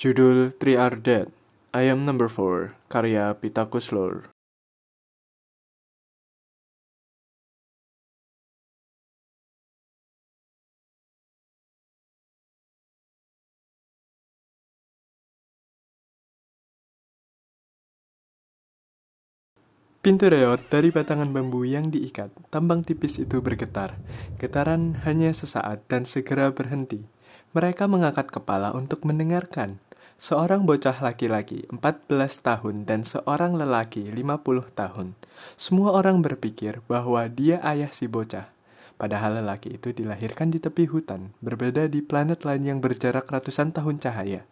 Judul Three Are Dead, I Am Number 4, karya Pittacus Lore. Pintu reot dari batangan bambu yang diikat, tambang tipis itu bergetar. Getaran hanya sesaat dan segera berhenti. Mereka mengangkat kepala untuk mendengarkan. Seorang bocah laki-laki 14 tahun dan seorang lelaki 50 tahun. Semua orang berpikir bahwa dia ayah si bocah. Padahal lelaki itu dilahirkan di tepi hutan, berbeda di planet lain yang berjarak ratusan tahun cahaya.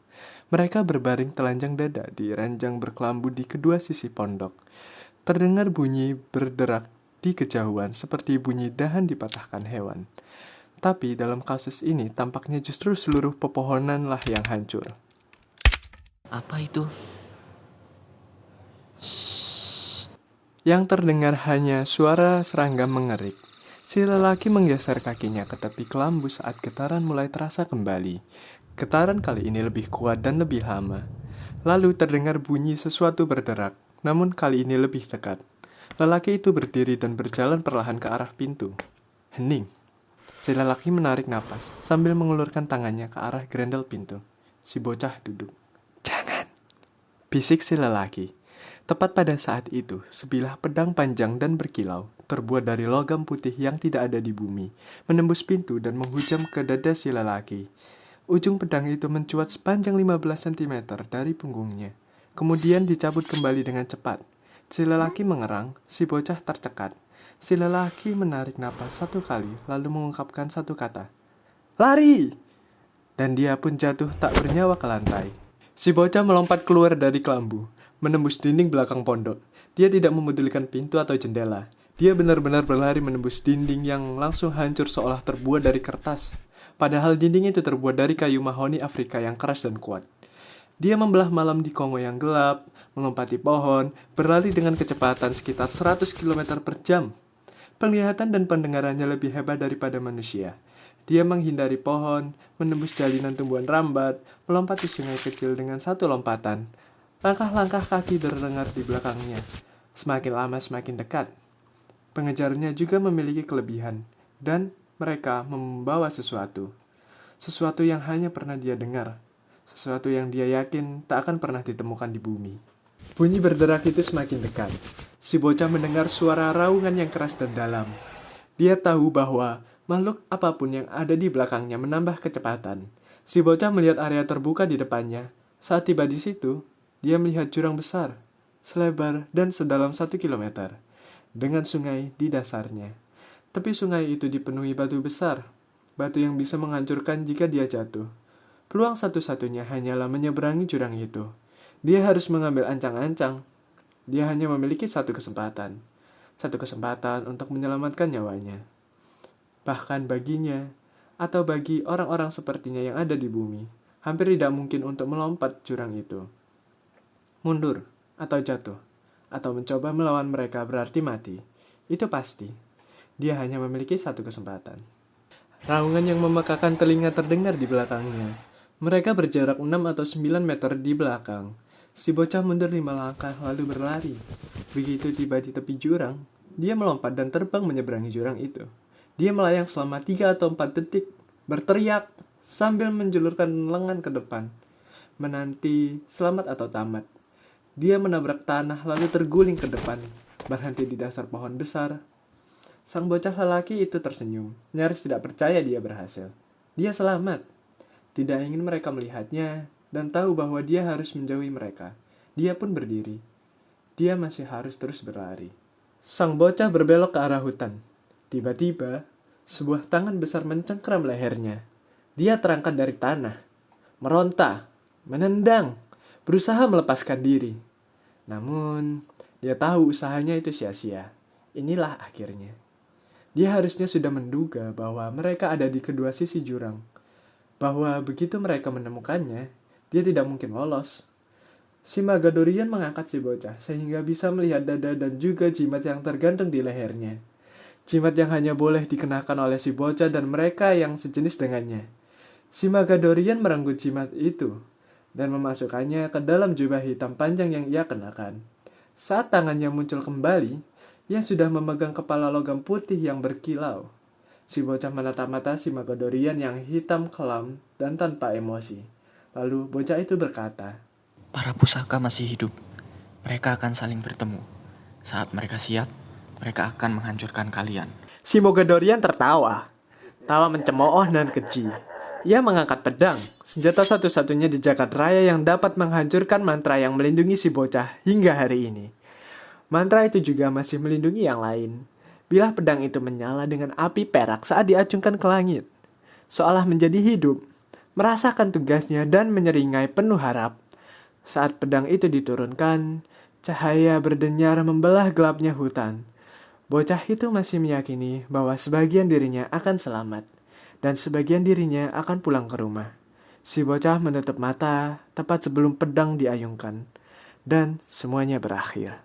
Mereka berbaring telanjang dada di ranjang berkelambu di kedua sisi pondok. Terdengar bunyi berderak di kejauhan seperti bunyi dahan dipatahkan hewan. Tapi dalam kasus ini tampaknya justru seluruh pepohonanlah yang hancur. Apa itu? Yang terdengar hanya suara serangga mengerik. Si lelaki menggeser kakinya ke tepi kelambu saat getaran mulai terasa kembali. Getaran kali ini lebih kuat dan lebih lama. Lalu terdengar bunyi sesuatu berderak, namun kali ini lebih dekat. Lelaki itu berdiri dan berjalan perlahan ke arah pintu. Hening. Si lelaki menarik napas sambil mengulurkan tangannya ke arah grendel pintu. Si bocah duduk. "Jangan," bisik si lelaki. Tepat pada saat itu, sebilah pedang panjang dan berkilau, terbuat dari logam putih yang tidak ada di bumi, menembus pintu dan menghujam ke dada si lelaki. Ujung pedang itu mencuat sepanjang 15 cm dari punggungnya. Kemudian dicabut kembali dengan cepat. Si lelaki mengerang, si bocah tercekat. Si lelaki menarik napas satu kali, lalu mengungkapkan satu kata. "Lari!" Dan dia pun jatuh tak bernyawa ke lantai. Si bocah melompat keluar dari kelambu, menembus dinding belakang pondok. Dia tidak memedulikan pintu atau jendela. Dia benar-benar berlari menembus dinding yang langsung hancur seolah terbuat dari kertas. Padahal dinding itu terbuat dari kayu mahoni Afrika yang keras dan kuat. Dia membelah malam di Kongo yang gelap, melompati pohon, berlari dengan kecepatan sekitar 100 km per jam. Penglihatan dan pendengarannya lebih hebat daripada manusia. Dia menghindari pohon, menembus jalinan tumbuhan rambat, melompati sungai kecil dengan satu lompatan. Langkah-langkah kaki terdengar di belakangnya. Semakin lama semakin dekat. Pengejarnya juga memiliki kelebihan, dan mereka membawa sesuatu. Sesuatu yang hanya pernah dia dengar. Sesuatu yang dia yakin tak akan pernah ditemukan di bumi. Bunyi berderak itu semakin dekat. Si bocah mendengar suara raungan yang keras dan dalam. Dia tahu bahwa makhluk apapun yang ada di belakangnya menambah kecepatan. Si bocah melihat area terbuka di depannya. Saat tiba di situ, dia melihat jurang besar, selebar dan sedalam 1 kilometer, dengan sungai di dasarnya. Tepi sungai itu dipenuhi batu besar, batu yang bisa menghancurkan jika dia jatuh. Peluang satu-satunya hanyalah menyeberangi jurang itu. Dia harus mengambil ancang-ancang. Dia hanya memiliki satu kesempatan untuk menyelamatkan nyawanya. Bahkan baginya, atau bagi orang-orang sepertinya yang ada di bumi, hampir tidak mungkin untuk melompat jurang itu. Mundur, atau jatuh, atau mencoba melawan mereka berarti mati. Itu pasti. Dia hanya memiliki satu kesempatan. Raungan yang memekakan telinga terdengar di belakangnya. Mereka berjarak 6 atau 9 meter di belakang. Si bocah mundur 5 langkah lalu berlari. Begitu tiba di tepi jurang, dia melompat dan terbang menyeberangi jurang itu. Dia melayang selama 3 atau 4 detik, berteriak sambil menjulurkan lengan ke depan, menanti selamat atau tamat. Dia menabrak tanah lalu terguling ke depan, berhenti di dasar pohon besar. Sang bocah lelaki itu tersenyum, nyaris tidak percaya dia berhasil. Dia selamat. Tidak ingin mereka melihatnya, dan tahu bahwa dia harus menjauhi mereka. Dia pun berdiri. Dia masih harus terus berlari. Sang bocah berbelok ke arah hutan. Tiba-tiba, sebuah tangan besar mencengkeram lehernya. Dia terangkat dari tanah, meronta, menendang, berusaha melepaskan diri. Namun, dia tahu usahanya itu sia-sia. Inilah akhirnya. Dia harusnya sudah menduga bahwa mereka ada di kedua sisi jurang. Bahwa begitu mereka menemukannya, dia tidak mungkin lolos. Si Magadorian mengangkat si bocah sehingga bisa melihat dada dan juga jimat yang tergantung di lehernya. Jimat yang hanya boleh dikenakan oleh si bocah dan mereka yang sejenis dengannya. Si Magadorian merenggut jimat itu. dan memasukkannya ke dalam jubah hitam panjang yang ia kenakan. Saat tangannya muncul kembali, ia sudah memegang kepala logam putih yang berkilau. Si bocah menatap mata si Magodorian yang hitam kelam dan tanpa emosi. Lalu bocah itu berkata, Para pusaka masih hidup. Mereka akan saling bertemu. Saat mereka siap, mereka akan menghancurkan kalian. si Mogadorian tertawa. Tawa mencemooh dan keji. Ia mengangkat pedang, senjata satu-satunya di jagat raya yang dapat menghancurkan mantra yang melindungi si bocah hingga hari ini. Mantra itu juga masih melindungi yang lain. Bilah pedang itu menyala dengan api perak saat diacungkan ke langit. Seolah menjadi hidup, merasakan tugasnya dan menyeringai penuh harap. Saat pedang itu diturunkan, cahaya berdenyar membelah gelapnya hutan. Bocah itu masih meyakini bahwa sebagian dirinya akan selamat, dan sebagian dirinya akan pulang ke rumah. Si bocah menutup mata tepat sebelum pedang diayungkan, dan semuanya berakhir.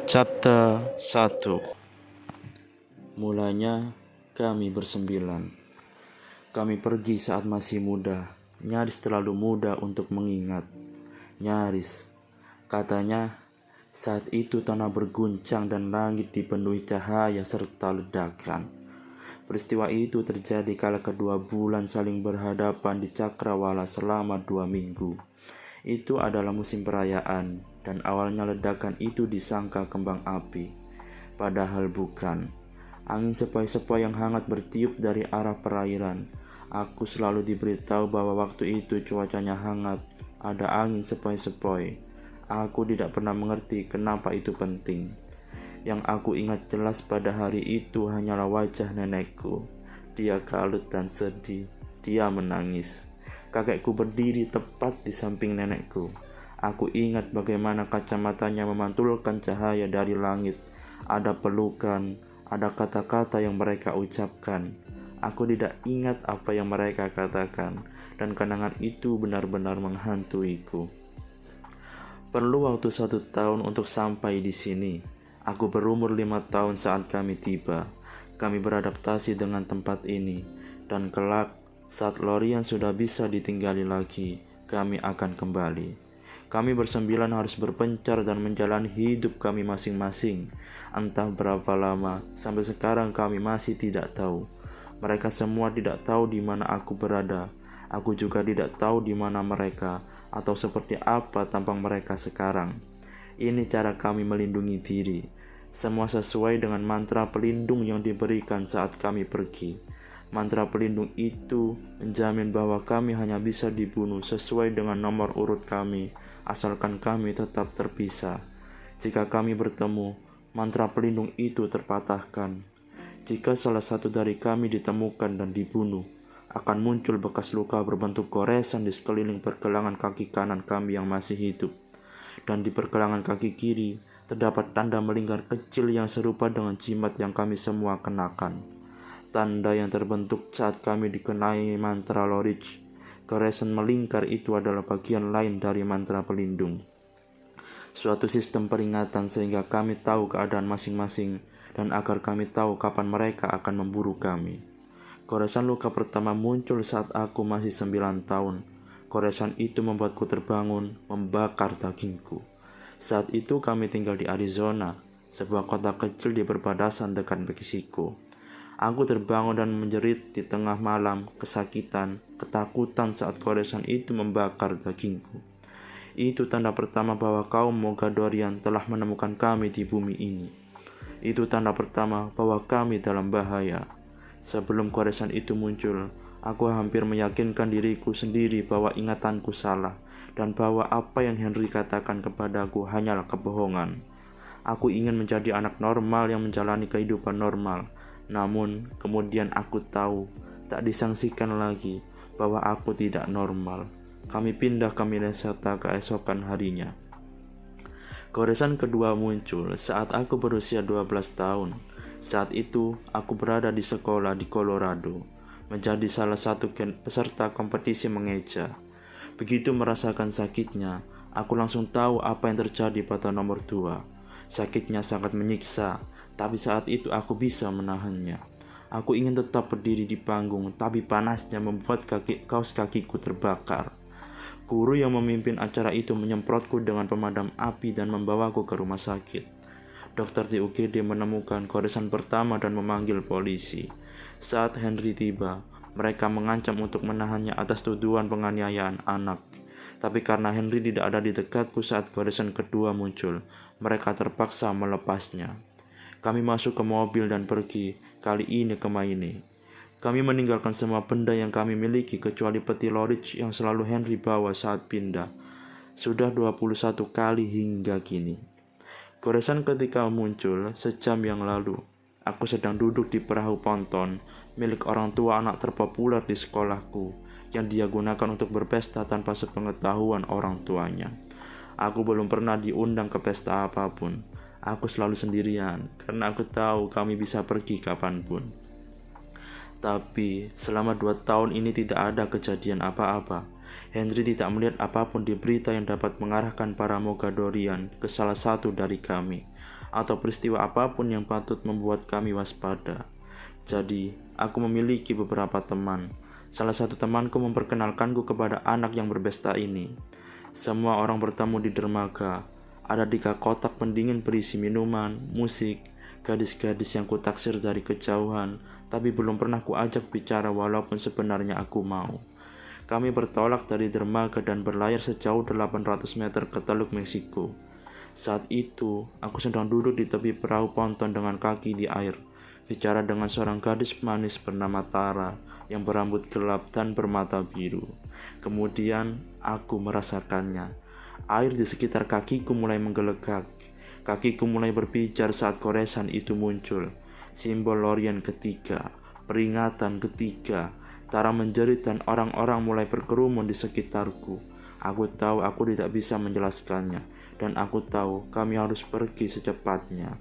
Chapter 1. Mulanya kami bersembilan. Kami pergi saat masih muda, nyaris terlalu muda untuk mengingat. Nyaris, katanya, saat itu tanah berguncang dan langit dipenuhi cahaya serta ledakan. Peristiwa itu terjadi kala kedua bulan saling berhadapan di Cakrawala selama 2 minggu. Itu adalah musim perayaan, dan awalnya ledakan itu disangka kembang api. Padahal bukan. Angin sepoi-sepoi yang hangat bertiup dari arah perairan. Aku selalu diberitahu bahwa waktu itu cuacanya hangat, ada angin sepoi-sepoi. Aku tidak pernah mengerti kenapa itu penting. Yang aku ingat jelas pada hari itu hanyalah wajah nenekku. Dia kalut dan sedih. Dia menangis. Kakekku berdiri tepat di samping nenekku. Aku ingat bagaimana kacamatanya memantulkan cahaya dari langit. Ada pelukan, ada kata-kata yang mereka ucapkan. Aku tidak ingat apa yang mereka katakan, dan kenangan itu benar-benar menghantuiku. Perlu waktu 1 tahun untuk sampai di sini. Aku berumur 5 tahun saat kami tiba. Kami beradaptasi dengan tempat ini, dan kelak saat Lorien sudah bisa ditinggali lagi, kami akan kembali. Kami bersembilan harus berpencar dan menjalani hidup kami masing-masing. Entah berapa lama, sampai sekarang kami masih tidak tahu. Mereka semua tidak tahu di mana aku berada. Aku juga tidak tahu di mana mereka, atau seperti apa tampang mereka sekarang. Ini cara kami melindungi diri. Semua sesuai dengan mantra pelindung yang diberikan saat kami pergi. Mantra pelindung itu menjamin bahwa kami hanya bisa dibunuh sesuai dengan nomor urut kami, asalkan kami tetap terpisah. Jika kami bertemu, mantra pelindung itu terpatahkan. Jika salah satu dari kami ditemukan dan dibunuh, akan muncul bekas luka berbentuk goresan di sekeliling pergelangan kaki kanan kami yang masih hidup. Dan di pergelangan kaki kiri, terdapat tanda melingkar kecil yang serupa dengan jimat yang kami semua kenakan. Tanda yang terbentuk saat kami dikenai mantra Lorich. Goresan melingkar itu adalah bagian lain dari mantra pelindung. Suatu sistem peringatan sehingga kami tahu keadaan masing-masing dan agar kami tahu kapan mereka akan memburu kami. Goresan luka pertama muncul saat aku masih 9 tahun. Goresan itu membuatku terbangun, membakar dagingku. Saat itu kami tinggal di Arizona, sebuah kota kecil di perbatasan dekat Meksiko. Aku terbangun dan menjerit di tengah malam, kesakitan, ketakutan saat goresan itu membakar dagingku. Itu tanda pertama bahwa kaum Mogadorian telah menemukan kami di bumi ini. Itu tanda pertama bahwa kami dalam bahaya. Sebelum goresan itu muncul, aku hampir meyakinkan diriku sendiri bahwa ingatanku salah, dan bahwa apa yang Henry katakan kepadaku hanyalah kebohongan. Aku ingin menjadi anak normal yang menjalani kehidupan normal. Namun, kemudian aku tahu, tak disangsikan lagi, bahwa aku tidak normal. Kami pindah ke Minnesota keesokan harinya. Goresan kedua muncul saat aku berusia 12 tahun. Saat itu, aku berada di sekolah di Colorado, menjadi salah satu peserta kompetisi mengeja. Begitu merasakan sakitnya, aku langsung tahu apa yang terjadi pada nomor 2. Sakitnya sangat menyiksa, tapi saat itu aku bisa menahannya. Aku ingin tetap berdiri di panggung, tapi panasnya membuat kaos kakiku terbakar. Guru yang memimpin acara itu menyemprotku dengan pemadam api dan membawaku ke rumah sakit. Dokter di UGD menemukan goresan pertama dan memanggil polisi. Saat Henry tiba, mereka mengancam untuk menahannya atas tuduhan penganiayaan anak. Tapi karena Henry tidak ada di dekatku saat goresan kedua muncul, mereka terpaksa melepasnya. Kami masuk ke mobil dan pergi, kali ini ke Maine. Kami meninggalkan semua benda yang kami miliki kecuali peti Lorich yang selalu Henry bawa saat pindah. Sudah 21 kali hingga kini. Goresan ketika muncul sejam yang lalu. Aku sedang duduk di perahu ponton milik orang tua anak terpopuler di sekolahku yang dia gunakan untuk berpesta tanpa sepengetahuan orang tuanya. Aku belum pernah diundang ke pesta apapun. Aku selalu sendirian karena aku tahu kami bisa pergi kapanpun. Tapi selama 2 tahun ini tidak ada kejadian apa-apa. Henry tidak melihat apapun di berita yang dapat mengarahkan para Mogadorian ke salah satu dari kami, atau peristiwa apapun yang patut membuat kami waspada. Jadi, aku memiliki beberapa teman. Salah satu temanku memperkenalkanku kepada anak yang berpesta ini. Semua orang bertemu di dermaga. Ada 3 kotak pendingin berisi minuman, musik, gadis-gadis yang kutaksir dari kejauhan, tapi belum pernah kuajak bicara walaupun sebenarnya aku mau. Kami bertolak dari dermaga dan berlayar sejauh 800 meter ke Teluk Meksiko. Saat itu, aku sedang duduk di tepi perahu ponton dengan kaki di air, bicara dengan seorang gadis manis bernama Tara yang berambut gelap dan bermata biru. Kemudian, aku merasakannya. Air di sekitar kakiku mulai menggelegak. Kakiku mulai berpijar saat goresan itu muncul. Simbol Lorien ketiga, peringatan ketiga. Tara menjerit dan orang-orang mulai berkerumun di sekitarku. Aku tahu aku tidak bisa menjelaskannya, dan aku tahu kami harus pergi secepatnya.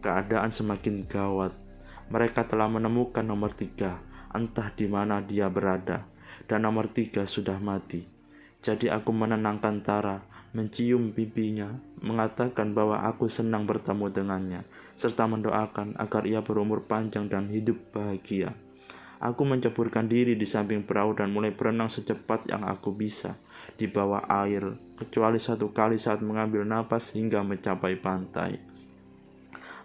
Keadaan semakin gawat. Mereka telah menemukan nomor 3, entah di mana dia berada, dan nomor 3 sudah mati. Jadi aku menenangkan Tara, mencium pipinya, mengatakan bahwa aku senang bertemu dengannya, serta mendoakan agar ia berumur panjang dan hidup bahagia. Aku menceburkan diri di samping perahu dan mulai berenang secepat yang aku bisa di bawah air, kecuali 1 kali saat mengambil napas hingga mencapai pantai.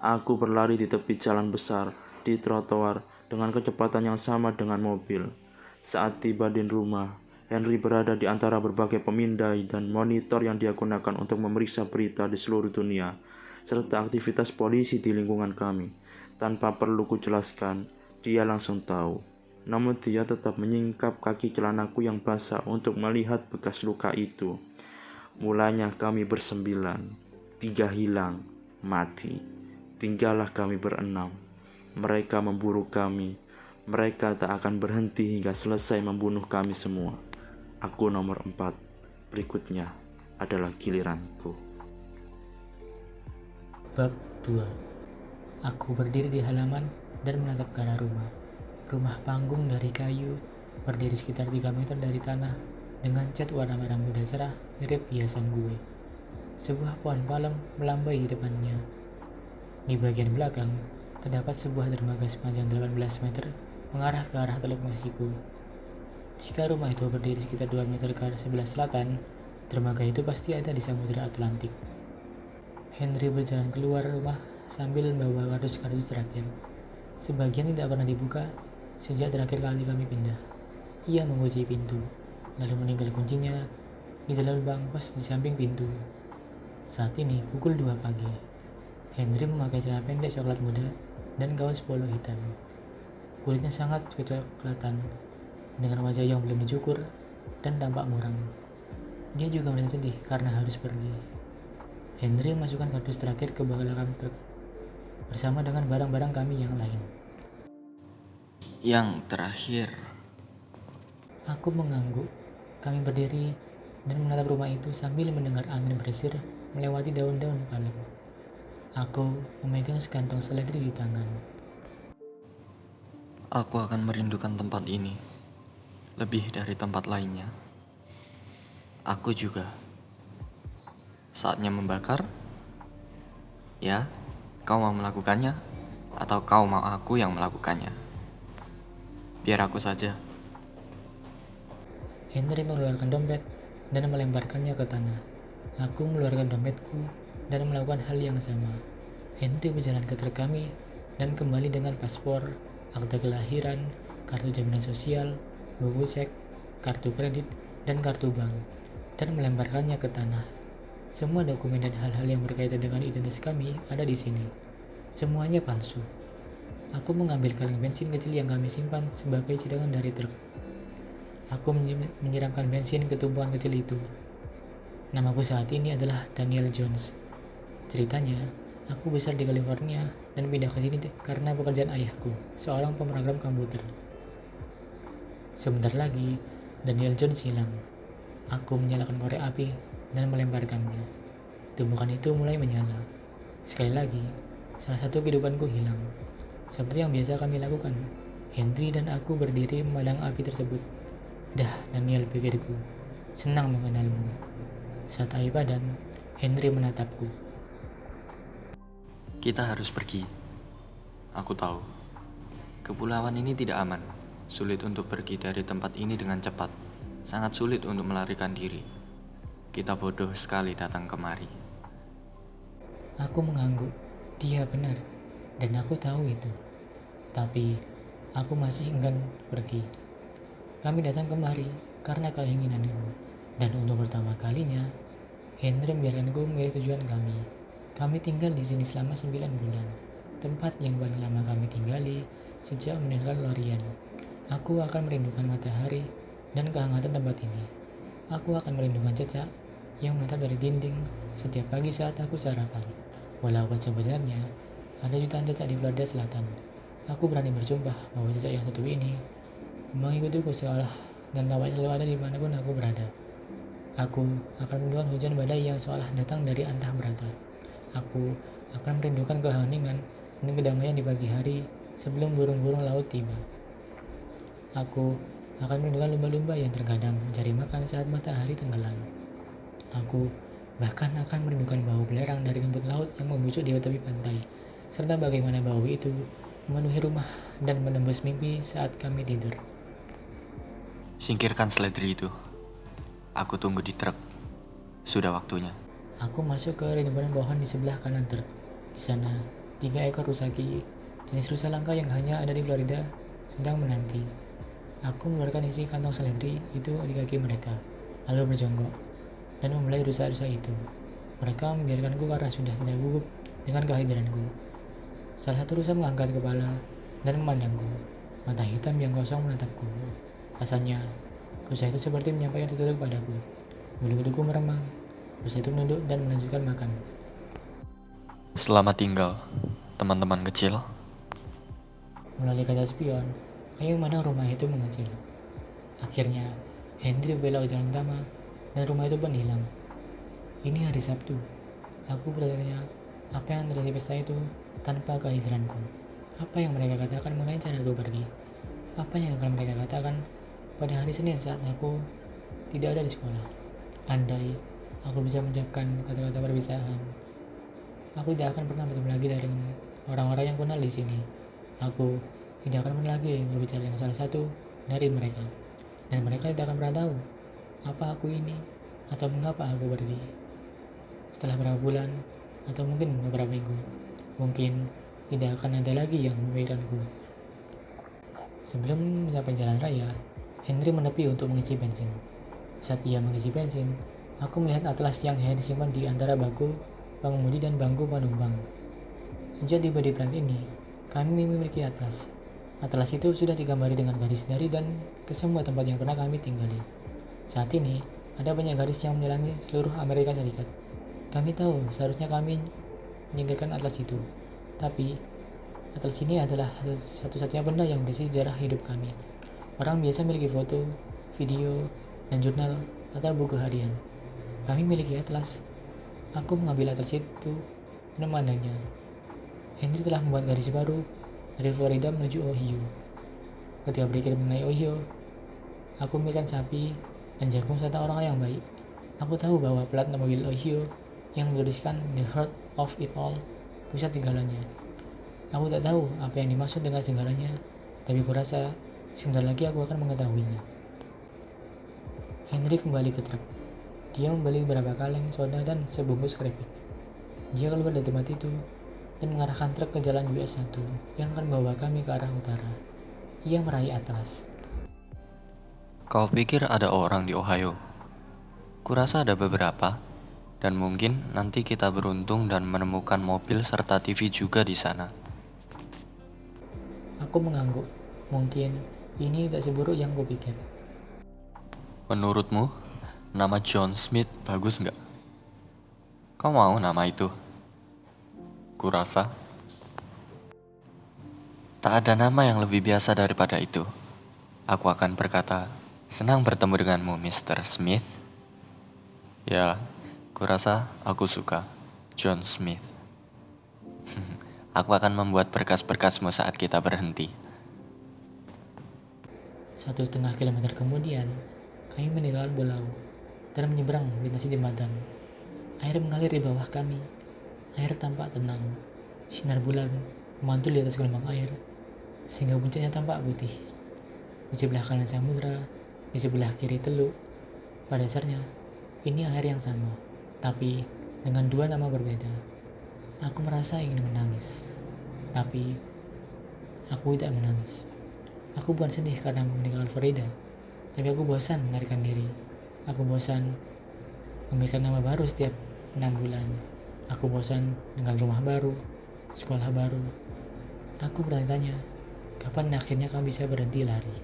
Aku berlari di tepi jalan besar, di trotoar, dengan kecepatan yang sama dengan mobil. Saat tiba di rumah, Henry berada di antara berbagai pemindai dan monitor yang dia gunakan untuk memeriksa berita di seluruh dunia, serta aktivitas polisi di lingkungan kami. Tanpa perlu kujelaskan, dia langsung tahu. Namun dia tetap menyingkap kaki celanaku yang basah untuk melihat bekas luka itu. Mulanya kami ber9, 3 hilang, mati. Tinggallah kami ber6. Mereka memburu kami. Mereka tak akan berhenti hingga selesai membunuh kami semua. Aku nomor 4. Berikutnya adalah giliranku. Bab 2. Aku berdiri di halaman dan menatap ke arah rumah. Rumah panggung dari kayu, berdiri sekitar 3 meter dari tanah, dengan cat warna merah muda cerah mirip hiasan gue. Sebuah pohon palem melambai di depannya. Di bagian belakang, terdapat sebuah dermaga sepanjang 18 meter mengarah ke arah Teluk Meksiko. Jika rumah itu berdiri sekitar 2 meter ke arah sebelah selatan, dermaga itu pasti ada di Samudra Atlantik. Henry berjalan keluar rumah sambil membawa kardus-kardus terakhir. Sebagian tidak pernah dibuka sejak terakhir kali kami pindah. Ia mengunci pintu, lalu meninggal kuncinya di dalam lubang pos di samping pintu. Saat ini pukul 2 pagi. Henry memakai celana pendek coklat muda dan kaos polo hitam. Kulitnya sangat kecoklatan, dengan wajah yang belum dicukur dan tampak muram. Dia juga merasa sedih karena harus pergi. Henry memasukkan kardus terakhir ke belakang truk bersama dengan barang-barang kami yang lain. Yang terakhir, Aku mengangguk. Kami berdiri dan menatap rumah itu sambil mendengar angin bersir melewati daun-daun palem. Aku memegang sekantong seledri di tangan. aku akan merindukan tempat ini lebih dari tempat lainnya. Aku juga. Saatnya membakar? Ya, kau mau melakukannya? Atau kau mau aku yang melakukannya? Biar aku saja. Henry mengeluarkan dompet dan melemparkannya ke tanah. Aku mengeluarkan dompetku dan melakukan hal yang sama. Henry berjalan ke truk kami dan kembali dengan paspor, akta kelahiran, kartu jaminan sosial, buku cek, kartu kredit, dan kartu bank, dan melemparkannya ke tanah. Semua dokumen dan hal-hal yang berkaitan dengan identitas kami ada di sini. Semuanya palsu. Aku mengambil kaleng bensin kecil yang kami simpan sebagai cadangan dari truk. Aku menyiramkan bensin ke tumpuan kecil itu. Namaku saat ini adalah Daniel Jones. Ceritanya, aku besar di California dan pindah ke sini karena pekerjaan ayahku, seorang pemrogram komputer. Sebentar lagi, Daniel Jones hilang. Aku menyalakan korek api dan melemparkannya. Tumpukan itu mulai menyala. Sekali lagi, salah satu kehidupanku hilang. Seperti yang biasa kami lakukan, Henry dan aku berdiri memandang api tersebut. Dah, Daniel, pikirku. Senang mengenalmu. Saat air padam, Henry menatapku. Kita harus pergi. Aku tahu. Kepulauan ini tidak aman. Sulit untuk pergi dari tempat ini dengan cepat. Sangat sulit untuk melarikan diri. Kita bodoh sekali datang kemari. Aku mengangguk. Dia benar, dan aku tahu itu. Tapi, aku masih enggan pergi. Kami datang kemari karena keinginanku. Dan untuk pertama kalinya, Henry membiarkanku memilih tujuan kami. Kami tinggal di sini selama 9 bulan. Tempat yang paling lama kami tinggali sejak meninggalkan Lorien. Aku akan merindukan matahari dan kehangatan tempat ini. Aku akan merindukan cecak yang menatap dari dinding setiap pagi saat aku sarapan. Walaupun sebenarnya ada jutaan cecak di Florida Selatan, aku berani bersumpah bahwa cecak yang satu ini mengikutiku seolah dan tampaknya selalu ada dimanapun aku berada. Aku akan merindukan hujan badai yang seolah datang dari antah berata. Aku akan merindukan keheningan dan kedamaian di pagi hari sebelum burung-burung laut tiba. Aku akan merindukan lumba-lumba yang terkadang mencari makan saat matahari tenggelam. Aku bahkan akan merindukan bau belerang dari rumput laut yang membusuk di tepi pantai, serta bagaimana bau itu memenuhi rumah dan menembus mimpi saat kami tidur. Singkirkan seledri itu. Aku tunggu di truk. Sudah waktunya. Aku masuk ke rimbunan pohon di sebelah kanan truk. Di sana, 3 ekor rusaki, jenis rusa langka yang hanya ada di Florida, sedang menanti. Aku mengeluarkan isi kantong seledri itu di kaki mereka, lalu berjongkok dan membelai rusa-rusa itu. Mereka membiarkanku karena sudah tidak gugup dengan kehadiranku. Salah satu rusa mengangkat kepala dan memandangku. Mata hitam yang kosong menatapku. Rasanya, rusa itu seperti menyampaikan sesuatu padaku. Bulu-buluku meremang. Rusa itu menunduk dan melanjutkan makan. Selamat tinggal, teman-teman kecil. Melalui kaca spion, kami memandang rumah itu mengecil. Akhirnya, Henry belok ke jalan utama dan rumah itu pun hilang. Ini hari Sabtu. Aku bertanya apa yang terjadi di pesta itu tanpa kehadiranku. Apa yang mereka katakan mengenai cara aku pergi? Apa yang akan mereka katakan pada hari Senin saat aku tidak ada di sekolah? Andai aku bisa mengucapkan kata-kata perpisahan, aku tidak akan pernah bertemu lagi dengan orang-orang yang kenal di sini. Aku tidak akan pernah lagi berbicara dengan salah satu dari mereka, dan mereka tidak akan pernah tahu apa aku ini atau mengapa aku pergi. Setelah beberapa bulan atau mungkin beberapa minggu, mungkin tidak akan ada lagi yang memikirkanku. Sebelum mencapai jalan raya, Henry menepi untuk mengisi bensin. Saat ia mengisi bensin, aku melihat atlas yang Henry simpan di antara bangku pengemudi dan bangku penumpang. Sejak tiba di plant ini, kami memiliki atlas. Atlas itu sudah digambari dengan garis dari dan ke semua tempat yang pernah kami tinggali. Saat ini, ada banyak garis yang menyelangi seluruh Amerika Serikat. Kami tahu seharusnya kami menyingkirkan atlas itu, tapi atlas ini adalah satu-satunya benda yang berisi sejarah hidup kami. Orang biasa memiliki foto, video, dan jurnal atau buku harian. Kami memiliki atlas. Aku mengambil atlas itu dan memandangnya. Henry telah membuat garis baru dari Florida menuju Ohio. Ketika berpikir mengenai Ohio, aku memikirkan sapi dan jagung serta orang yang baik. Aku tahu bahwa plat mobil Ohio yang menuliskan The Heart of It All, pusat segalanya. Aku tak tahu apa yang dimaksud dengan segalanya, tapi kurasa Sebentar lagi aku akan mengetahuinya. Henry kembali ke truk. Dia membeli beberapa kaleng soda dan sebungkus keripik. Dia keluar dari tempat itu dan mengarahkan truk ke jalan US 1 yang akan membawa kami ke arah utara. Ia meraih atlas. Kau pikir ada orang di Ohio? Kurasa ada beberapa, dan mungkin nanti kita beruntung dan menemukan mobil serta TV juga di sana. Aku mengangguk. Mungkin ini tidak seburuk yang kupikir. Menurutmu, nama John Smith bagus nggak? Kau mau nama itu? Kurasa tak ada nama yang lebih biasa daripada itu. Aku akan berkata, senang bertemu denganmu, Mr. Smith. Ya, kurasa aku suka John Smith. Aku akan membuat berkas-berkasmu saat kita berhenti. 1,5 kilometer kemudian, kami meninggalkan pulau dan menyeberang melintasi jembatan. Air mengalir di bawah kami. Air tampak tenang. Sinar bulan memantul di atas gelombang air, sehingga puncaknya tampak putih. Di sebelah kanan samudra, di sebelah kiri teluk. Pada dasarnya, ini air yang sama, tapi dengan dua nama berbeda. Aku merasa ingin menangis, tapi aku tidak menangis. Aku bukan sedih karena meninggalkan Florida, tapi aku bosan melarikan diri. Aku bosan memberikan nama baru setiap 6 bulan. Aku bosan dengan rumah baru, sekolah baru. Aku bertanya-tanya, kapan akhirnya kamu bisa berhenti lari?